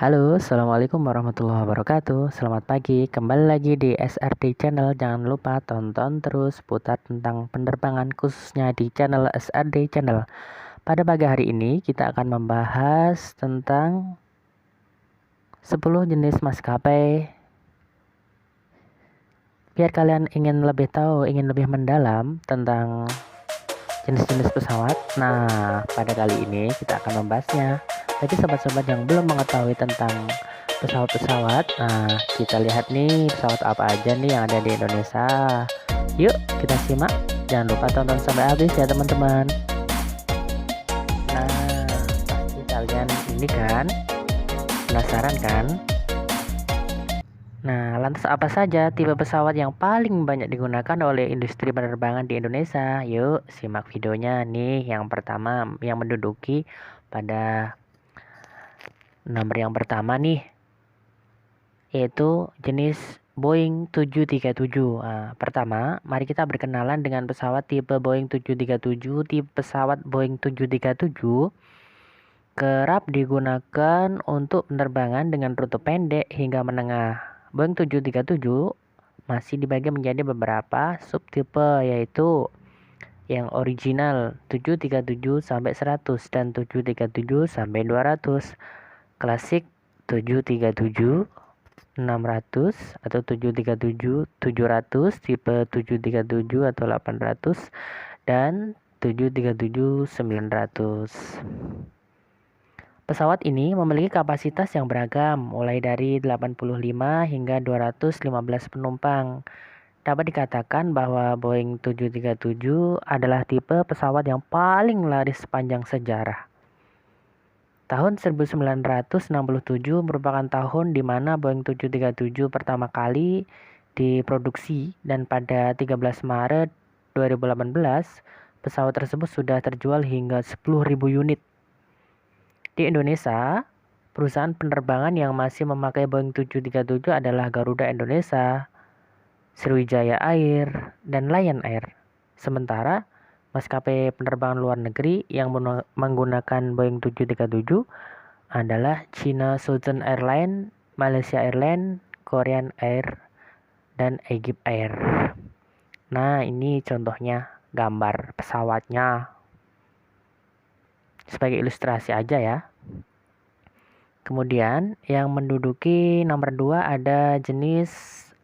Halo, Assalamualaikum warahmatullahi wabarakatuh. Selamat pagi, kembali lagi di SRD Channel. Jangan lupa tonton terus putar tentang penerbangan khususnya di channel SRD Channel. Pada pagi hari ini kita akan membahas tentang 10 jenis maskapai. Biar kalian ingin lebih tahu, ingin lebih mendalam tentang jenis-jenis pesawat. Nah, pada kali ini kita akan membahasnya. Bagi sobat-sobat yang belum mengetahui tentang pesawat-pesawat, nah kita lihat nih pesawat apa aja nih yang ada di Indonesia. Yuk kita simak. Jangan lupa tonton sampai habis ya teman-teman. Nah, pasti kalian ini kan penasaran kan? Nah, lantas apa saja tipe pesawat yang paling banyak digunakan oleh industri penerbangan di Indonesia? Yuk, simak videonya nih. Yang pertama, yang menduduki pada nomor yang pertama nih, yaitu jenis Boeing 737. Nah, pertama, mari kita berkenalan dengan pesawat tipe Boeing 737. Tipe pesawat Boeing 737 kerap digunakan untuk penerbangan dengan rute pendek hingga menengah. Boeing 737 masih dibagi menjadi beberapa subtipe, yaitu yang original 737 sampai 100 dan 737 sampai 200, klasik 737 600 atau 737 700, tipe 737 atau 800, dan 737 900. Pesawat ini memiliki kapasitas yang beragam, mulai dari 85 hingga 215 penumpang. Dapat dikatakan bahwa Boeing 737 adalah tipe pesawat yang paling laris sepanjang sejarah. Tahun 1967 merupakan tahun di mana Boeing 737 pertama kali diproduksi, dan pada 13 Maret 2018 pesawat tersebut sudah terjual hingga 10.000 unit. Di Indonesia, perusahaan penerbangan yang masih memakai Boeing 737 adalah Garuda Indonesia, Sriwijaya Air, dan Lion Air. Sementara maskapai penerbangan luar negeri yang menggunakan Boeing 737 adalah China Southern Airlines, Malaysia Airlines, Korean Air, dan Egypt Air. Nah, ini contohnya gambar pesawatnya sebagai ilustrasi aja ya. Kemudian yang menduduki nomor 2 ada jenis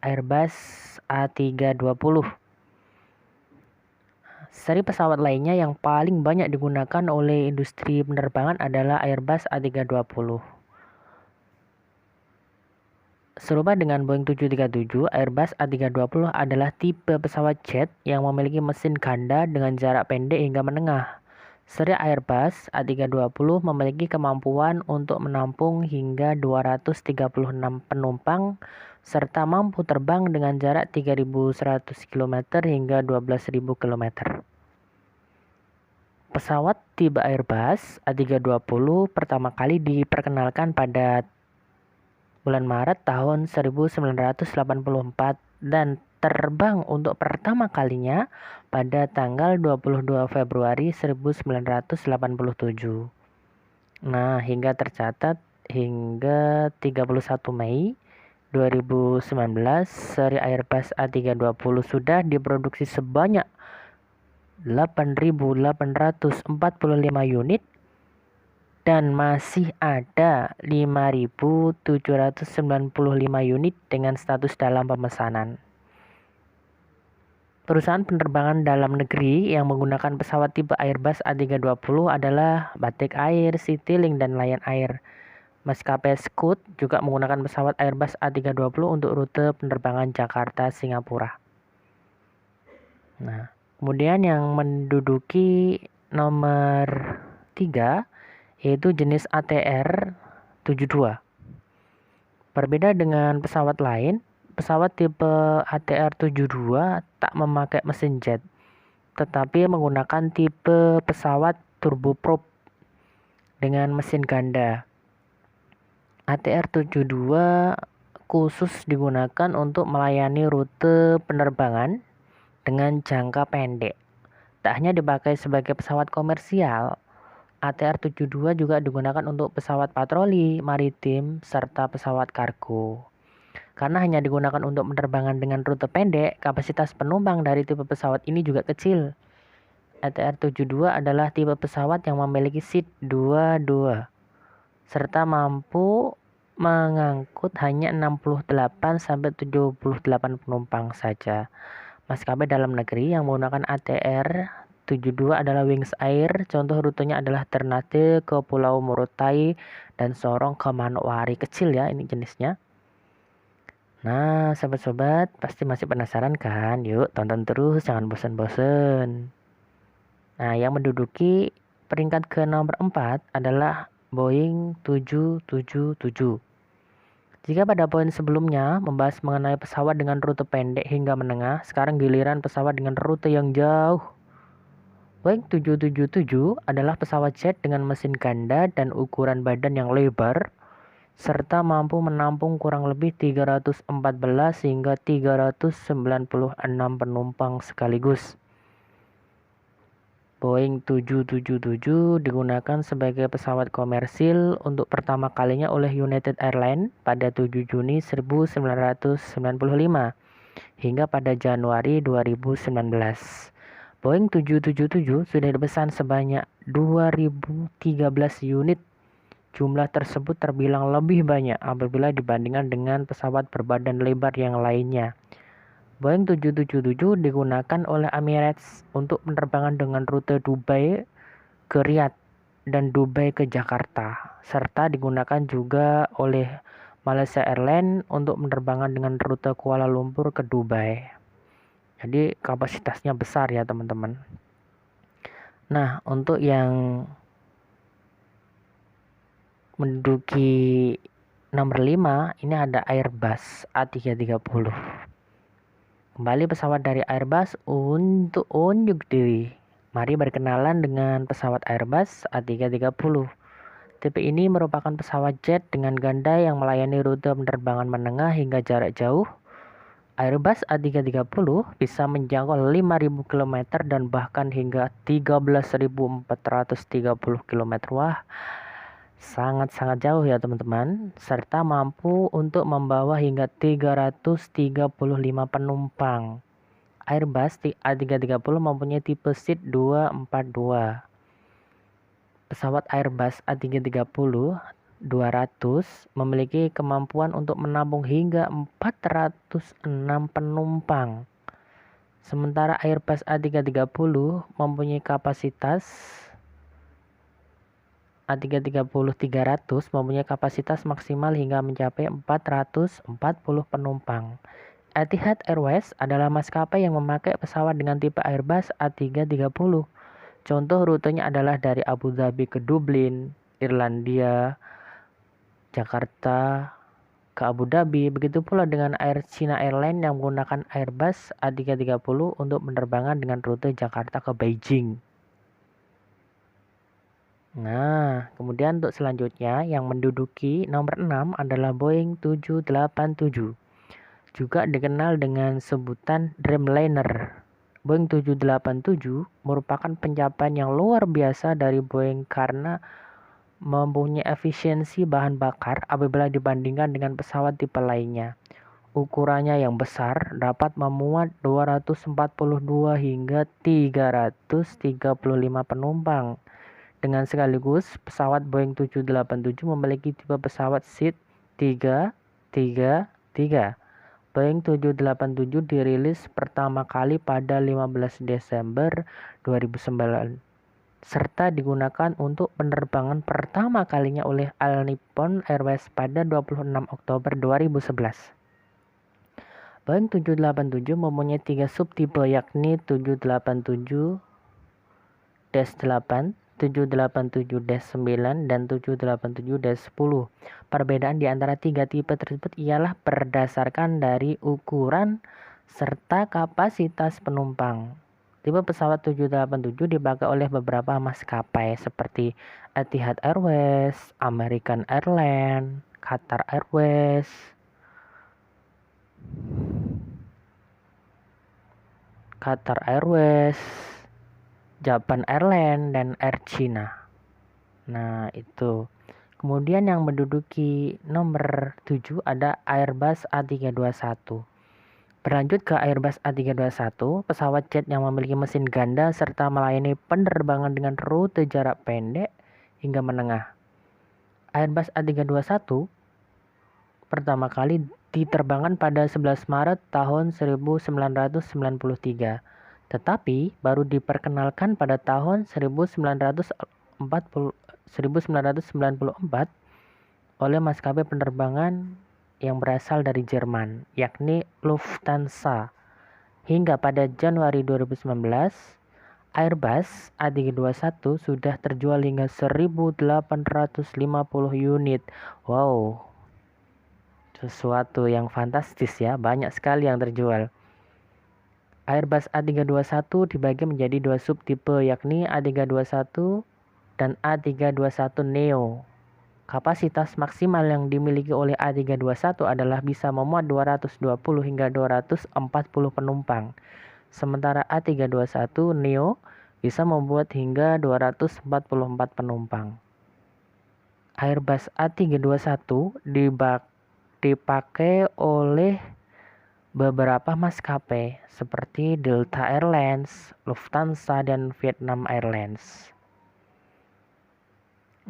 Airbus A320. Seri pesawat lainnya yang paling banyak digunakan oleh industri penerbangan adalah Airbus A320. Serupa dengan Boeing 737, Airbus A320 adalah tipe pesawat jet yang memiliki mesin ganda dengan jarak pendek hingga menengah. Seri Airbus A320 memiliki kemampuan untuk menampung hingga 236 penumpang serta mampu terbang dengan jarak 3.100 km hingga 12.000 km. Pesawat tipe Airbus A320 pertama kali diperkenalkan pada bulan Maret tahun 1984 dan terbang untuk pertama kalinya pada tanggal 22 Februari 1987. Nah, hingga tercatat hingga 31 Mei 2019, seri Airbus A320 sudah diproduksi sebanyak 8.845 unit dan masih ada 5.795 unit dengan status dalam pemesanan. Perusahaan penerbangan dalam negeri yang menggunakan pesawat tipe Airbus A320 adalah Batik Air, Citylink, dan Lion Air. Maskapai Scoot juga menggunakan pesawat Airbus A320 untuk rute penerbangan Jakarta-Singapura. Nah, kemudian yang menduduki nomor 3 yaitu jenis ATR 72. Berbeda dengan pesawat lain, pesawat tipe ATR 72 tak memakai mesin jet, tetapi menggunakan tipe pesawat turboprop dengan mesin ganda. ATR 72 khusus digunakan untuk melayani rute penerbangan dengan jangka pendek. Tak hanya dipakai sebagai pesawat komersial, ATR-72 juga digunakan untuk pesawat patroli maritim serta pesawat kargo. Karena hanya digunakan untuk penerbangan dengan rute pendek, kapasitas penumpang dari tipe pesawat ini juga kecil. ATR-72 adalah tipe pesawat yang memiliki seat 22 serta mampu mengangkut hanya 68-78 penumpang saja. Maskapai dalam negeri yang menggunakan ATR-72 adalah Wings Air. Contoh rutenya adalah Ternate ke Pulau Morotai dan Sorong ke Manokwari. Kecil ya ini jenisnya. Nah, sobat-sobat pasti masih penasaran kan? Yuk tonton terus, jangan bosan-bosan. Nah, yang menduduki peringkat ke nomor 4 adalah Boeing 777. Jika pada poin sebelumnya membahas mengenai pesawat dengan rute pendek hingga menengah, sekarang giliran pesawat dengan rute yang jauh. Boeing 777 adalah pesawat jet dengan mesin ganda dan ukuran badan yang lebar, serta mampu menampung kurang lebih 314 hingga 396 penumpang sekaligus. Boeing 777 digunakan sebagai pesawat komersil untuk pertama kalinya oleh United Airlines pada 7 Juni 1995 hingga pada Januari 2019. Boeing 777 sudah dipesan sebanyak 2013 unit. Jumlah tersebut terbilang lebih banyak apabila dibandingkan dengan pesawat berbadan lebar yang lainnya. Boeing 777 digunakan oleh Emirates untuk penerbangan dengan rute Dubai ke Riyadh dan Dubai ke Jakarta, serta digunakan juga oleh Malaysia Airlines untuk penerbangan dengan rute Kuala Lumpur ke Dubai. Jadi kapasitasnya besar ya teman-teman. Nah, untuk yang menduduki nomor 5 ini ada Airbus A330. Kembali pesawat dari Airbus untuk unjuk diri. Mari berkenalan dengan pesawat Airbus A330. Tipe ini merupakan pesawat jet dengan ganda yang melayani rute penerbangan menengah hingga jarak jauh. Airbus A330 bisa menjangkau 5.000 km dan bahkan hingga 13.430 km. Wah, sangat-sangat jauh ya teman-teman, serta mampu untuk membawa hingga 335 penumpang. Airbus A330 mempunyai tipe seat 242. Pesawat Airbus A330 200 memiliki kemampuan untuk menampung hingga 406 penumpang. Sementara Airbus A330 mempunyai kapasitas A330-300 mempunyai kapasitas maksimal hingga mencapai 440 penumpang. Etihad Airways adalah maskapai yang memakai pesawat dengan tipe Airbus A330. Contoh rutenya adalah dari Abu Dhabi ke Dublin, Irlandia, Jakarta ke Abu Dhabi. Begitu pula dengan Air China Airlines yang menggunakan Airbus A330 untuk penerbangan dengan rute Jakarta ke Beijing. Nah, kemudian untuk selanjutnya yang menduduki nomor 6 adalah Boeing 787. Juga dikenal dengan sebutan Dreamliner. Boeing 787 merupakan pencapaian yang luar biasa dari Boeing karena mempunyai efisiensi bahan bakar apabila dibandingkan dengan pesawat tipe lainnya. Ukurannya yang besar dapat memuat 242 hingga 335 penumpang. Dengan sekaligus, pesawat Boeing 787 memiliki tipe pesawat seat 333. Boeing 787 dirilis pertama kali pada 15 Desember 2009, serta digunakan untuk penerbangan pertama kalinya oleh All Nippon Airways pada 26 Oktober 2011. Boeing 787 mempunyai 3 subtipe yakni 787-8, 787-9 dan 787-10. Perbedaan di antara 3 tipe tersebut ialah berdasarkan dari ukuran serta kapasitas penumpang. Tipe pesawat 787 dipakai oleh beberapa maskapai seperti Etihad Airways, American Airlines, Qatar Airways, Japan Airlines, dan Air China. Nah, itu. Kemudian yang menduduki nomor 7 ada Airbus A321. Berlanjut ke Airbus A321, pesawat jet yang memiliki mesin ganda serta melayani penerbangan dengan rute jarak pendek hingga menengah. Airbus A321 pertama kali diterbangkan pada 11 Maret tahun 1993, tetapi baru diperkenalkan pada tahun 1994 oleh maskapai penerbangan yang berasal dari Jerman, yakni Lufthansa. Hingga pada Januari 2019, Airbus A321 sudah terjual hingga 1.850 unit. Wow, sesuatu yang fantastis ya, banyak sekali yang terjual. Airbus A321 dibagi menjadi dua subtipe, yakni A321 dan A321neo. Kapasitas maksimal yang dimiliki oleh A321 adalah bisa memuat 220 hingga 240 penumpang. Sementara A321neo bisa membuat hingga 244 penumpang. Airbus A321 dipakai oleh beberapa maskapai seperti Delta Airlines, Lufthansa, dan Vietnam Airlines.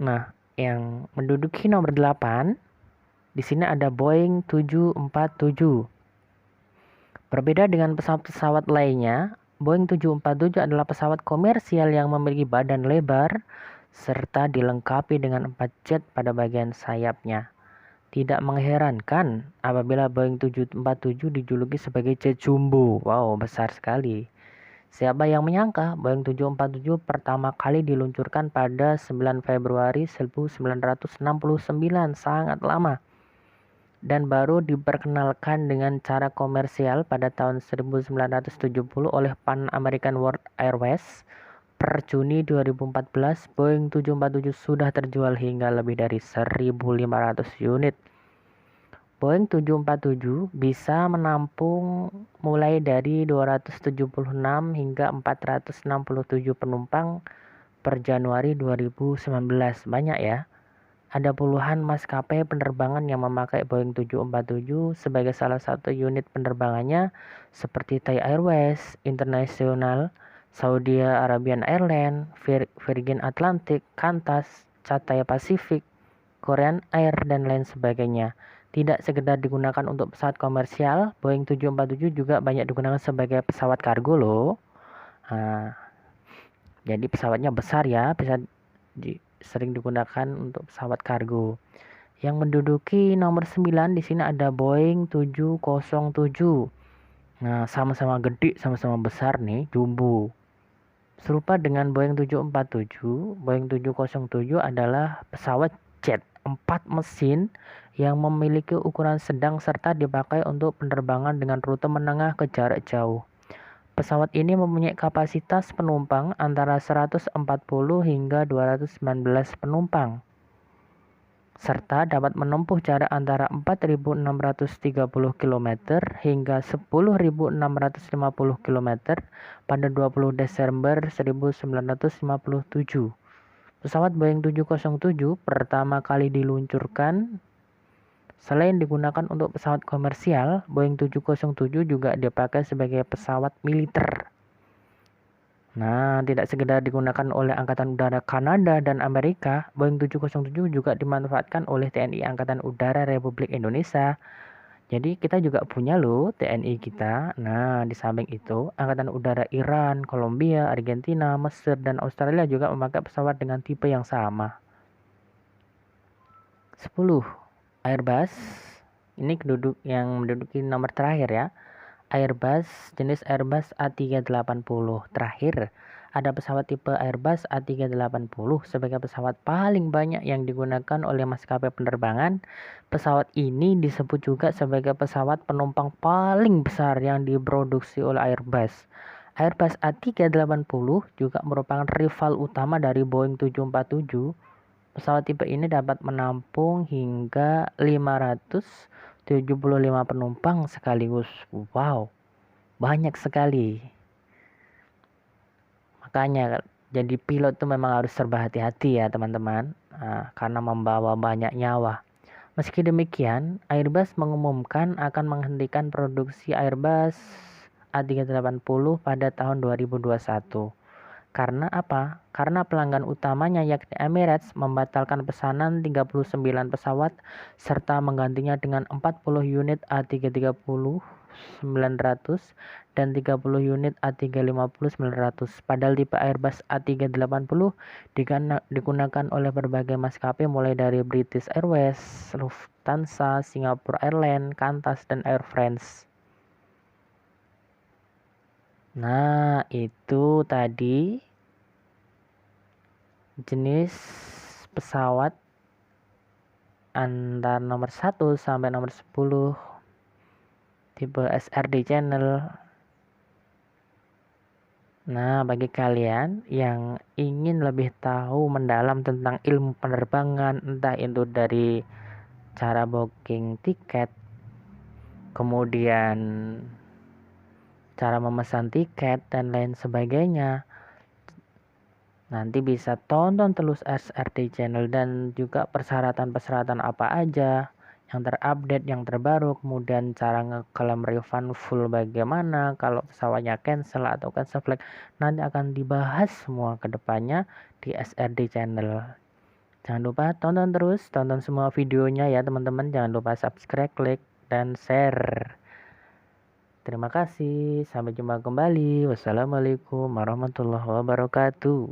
Nah, yang menduduki nomor 8, di sini ada Boeing 747. Berbeda dengan pesawat-pesawat lainnya, Boeing 747 adalah pesawat komersial yang memiliki badan lebar serta dilengkapi dengan 4 jet pada bagian sayapnya. Tidak mengherankan apabila Boeing 747 dijuluki sebagai jet jumbo. Wow, besar sekali. Siapa yang menyangka Boeing 747 pertama kali diluncurkan pada 9 Februari 1969, sangat lama. Dan baru diperkenalkan dengan cara komersial pada tahun 1970 oleh Pan American World Airways. Per Juni 2014, Boeing 747 sudah terjual hingga lebih dari 1.500 unit. Boeing 747 bisa menampung mulai dari 276 hingga 467 penumpang per Januari 2019. Banyak ya. Ada puluhan maskapai penerbangan yang memakai Boeing 747 sebagai salah satu unit penerbangannya seperti Thai Airways International, Saudi Arabian Airlines, Virgin Atlantic, Qantas, Cathay Pacific, Korean Air, dan lain sebagainya. Tidak sekedar digunakan untuk pesawat komersial, Boeing 747 juga banyak digunakan sebagai pesawat kargo loh. Nah, jadi pesawatnya besar ya, bisa sering digunakan untuk pesawat kargo. Yang menduduki nomor 9 di sini ada Boeing 707. Nah, sama-sama gede, sama-sama besar nih, jumbo. Serupa dengan Boeing 747, Boeing 707 adalah pesawat jet 4 mesin yang memiliki ukuran sedang serta dipakai untuk penerbangan dengan rute menengah ke jarak jauh. Pesawat ini mempunyai kapasitas penumpang antara 140 hingga 219 penumpang, serta dapat menempuh jarak antara 4.630 km hingga 10.650 km pada 20 Desember 1957. Pesawat Boeing 707 pertama kali diluncurkan. Selain digunakan untuk pesawat komersial, Boeing 707 juga dipakai sebagai pesawat militer. Nah, tidak sekedar digunakan oleh Angkatan Udara Kanada dan Amerika, Boeing 707 juga dimanfaatkan oleh TNI Angkatan Udara Republik Indonesia. Jadi kita juga punya loh TNI kita. Nah, di samping itu, Angkatan Udara Iran, Kolombia, Argentina, Mesir, dan Australia juga memakai pesawat dengan tipe yang sama. 10. Airbus. Ini yang menduduki nomor terakhir ya. Airbus, jenis Airbus A380. Terakhir, ada pesawat tipe Airbus A380 sebagai pesawat paling banyak yang digunakan oleh maskapai penerbangan. Pesawat ini disebut juga sebagai pesawat penumpang paling besar yang diproduksi oleh Airbus. Airbus A380 juga merupakan rival utama dari Boeing 747. Pesawat tipe ini dapat menampung hingga 575 penumpang sekaligus. Wow, banyak sekali. Makanya Jadi pilot tuh memang harus serba hati-hati ya teman-teman, karena membawa banyak nyawa. Meski demikian, Airbus mengumumkan akan menghentikan produksi Airbus A380 pada tahun 2021. Karena apa? Karena pelanggan utamanya yakni Emirates membatalkan pesanan 39 pesawat serta menggantinya dengan 40 unit A330 900 dan 30 unit A350 900. Padahal tipe Airbus A380 digunakan oleh berbagai maskapai mulai dari British Airways, Lufthansa, Singapore Airlines, Qantas, dan Air France. Nah, itu tadi jenis pesawat antara nomor 1 sampai nomor 10 tipe SRD Channel. Nah, bagi kalian yang ingin lebih tahu mendalam tentang ilmu penerbangan, entah itu dari cara booking tiket, kemudian cara memesan tiket dan lain sebagainya, nanti bisa tonton terus SRD Channel dan juga persyaratan-persyaratan apa aja yang terupdate, yang terbaru, kemudian cara ngeklaim refund full bagaimana, kalau pesawatnya cancel atau cancel flight, nanti akan dibahas semua ke depannya di SRD Channel. Jangan lupa tonton terus, tonton semua videonya ya teman-teman, jangan lupa subscribe, klik, dan share. Terima kasih, sampai jumpa kembali. Wassalamualaikum warahmatullahi wabarakatuh.